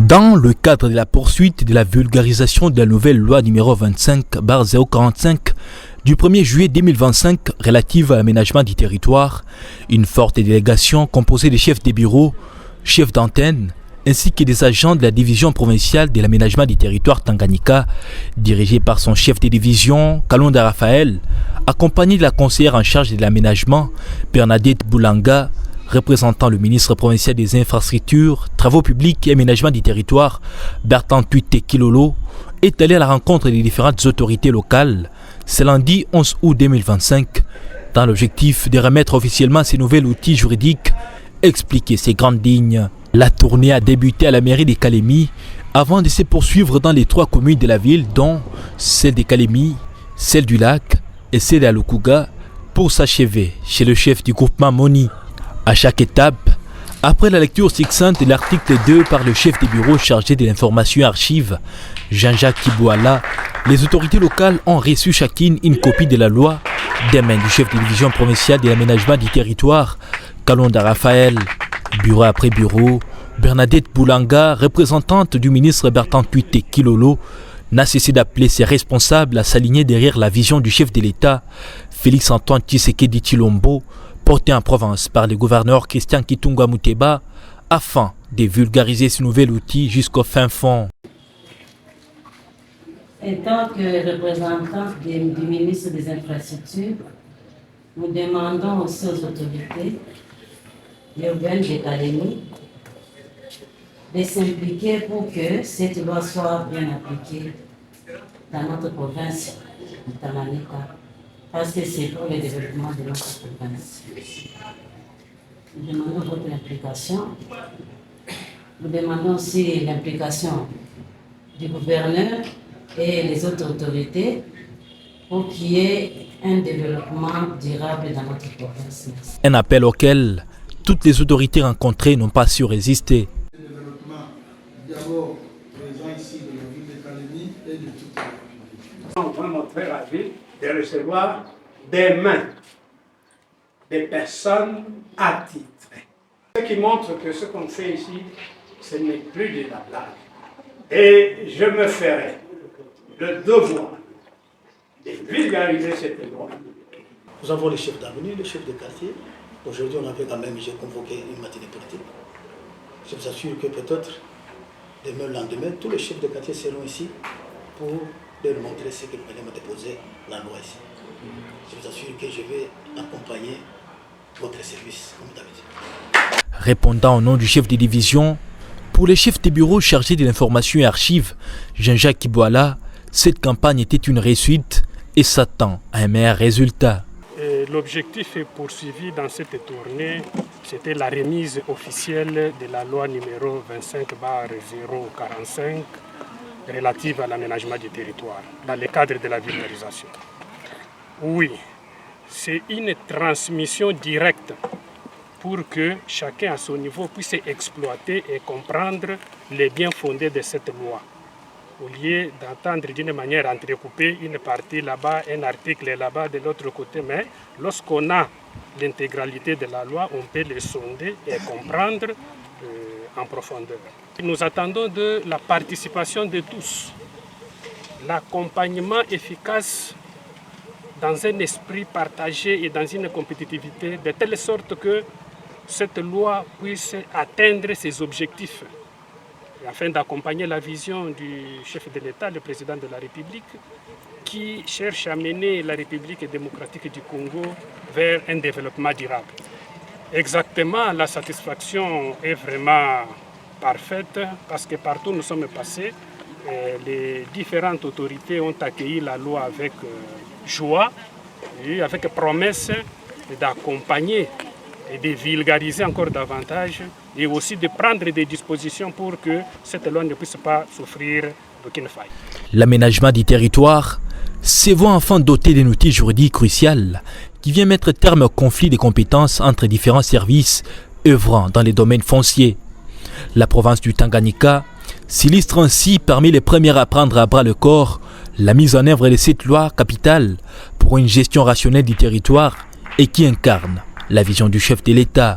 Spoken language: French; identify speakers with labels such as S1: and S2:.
S1: Dans le cadre de la poursuite de la vulgarisation de la nouvelle loi numéro 25/045 du 1er juillet 2025 relative à l'aménagement du territoire, une forte délégation composée des chefs des bureaux, chefs d'antenne, ainsi que des agents de la division provinciale de l'aménagement du territoire Tanganyika, dirigée par son chef de division, Kalonda Raphaël, accompagné de la conseillère en charge de l'aménagement, Bernadette Boulanga, représentant le ministre provincial des infrastructures, travaux publics et aménagement du territoire, Bertrand Tuite Kilolo, est allé à la rencontre des différentes autorités locales ce lundi 11 août 2025, dans l'objectif de remettre officiellement ces nouveaux outils juridiques, expliquer ces grandes lignes. La tournée a débuté à la mairie de Kalemi avant de se poursuivre dans les 3 communes de la ville, dont celle de Kalemi, celle du lac et celle d'Alukuga, pour s'achever chez le chef du groupement Moni. À chaque étape, après la lecture succincte de l'article 2 par le chef des bureaux chargé de l'information archive, Jean-Jacques Kibouala, les autorités locales ont reçu chacune une copie de la loi des mains du chef de division provinciale de l'aménagement du territoire, Kalonda Raphaël. Bureau après bureau, Bernadette Boulanga, représentante du ministre Bertrand Tuite Kilolo, n'a cessé d'appeler ses responsables à s'aligner derrière la vision du chef de l'État, Félix-Antoine Tshisekedi Tshilombo, porté en province par le gouverneur Christian Kitunga Muteba, afin de vulgariser ce nouvel outil jusqu'au fin fond.
S2: En tant que représentant du ministre des Infrastructures, nous demandons aussi aux autorités urbaines de Kalemi de s'impliquer pour que cette loi soit bien appliquée dans notre province de Tanganyika, parce que c'est pour le développement de notre province. Nous demandons votre implication. Nous demandons aussi l'implication du gouverneur et les autres autorités pour qu'il y ait un développement durable dans notre province.
S1: Un appel auquel toutes les autorités rencontrées n'ont pas su résister.
S3: Le développement d'abord présent ici de la ville de Kalemi et de toute la ville.
S4: Nous sommes vraiment très ravis de recevoir des mains des personnes attitrées. Ce qui montre que ce qu'on fait ici, ce n'est plus de la blague. Et je me ferai le devoir de vulgariser cette loi.
S5: Nous avons les chefs d'avenue, les chefs de quartier. Aujourd'hui, on avait quand même, j'ai convoqué une matinée politique. Je vous assure que peut-être, demain, le lendemain, tous les chefs de quartier seront ici pour leur montrer ce que nous allons déposer la loi ici. Je vous assure que je vais accompagner votre service, comme d'habitude.
S1: Répondant au nom du chef de division, pour les chefs des bureaux chargés de l'information et archives, Jean-Jacques Kibouala, cette campagne était une réussite et s'attend à un meilleur résultat.
S6: L'objectif poursuivi dans cette tournée, c'était la remise officielle de la loi numéro 25/045 relative à l'aménagement du territoire dans le cadre de la vulgarisation. Oui, c'est une transmission directe pour que chacun à son niveau puisse exploiter et comprendre les biens fondés de cette loi. Au lieu d'entendre d'une manière entrecoupée une partie là-bas, un article là-bas de l'autre côté, mais lorsqu'on a l'intégralité de la loi, on peut le sonder et comprendre en profondeur. Nous attendons de la participation de tous, l'accompagnement efficace dans un esprit partagé et dans une compétitivité, de telle sorte que cette loi puisse atteindre ses objectifs, afin d'accompagner la vision du chef de l'État, le président de la République, qui cherche à mener la République démocratique du Congo vers un développement durable. Exactement, la satisfaction est vraiment parfaite, parce que partout où nous sommes passés, les différentes autorités ont accueilli la loi avec joie et avec promesse d'accompagner et de vulgariser encore davantage et aussi de prendre des dispositions pour que cette loi ne puisse pas souffrir d'aucune faille.
S1: L'aménagement du territoire se voit enfin doté d'un outil juridique crucial qui vient mettre terme au conflit de compétences entre différents services œuvrant dans les domaines fonciers. La province du Tanganyika s'illustre ainsi parmi les premières à prendre à bras le corps la mise en œuvre de cette loi capitale pour une gestion rationnelle du territoire et qui incarne la vision du chef de l'État.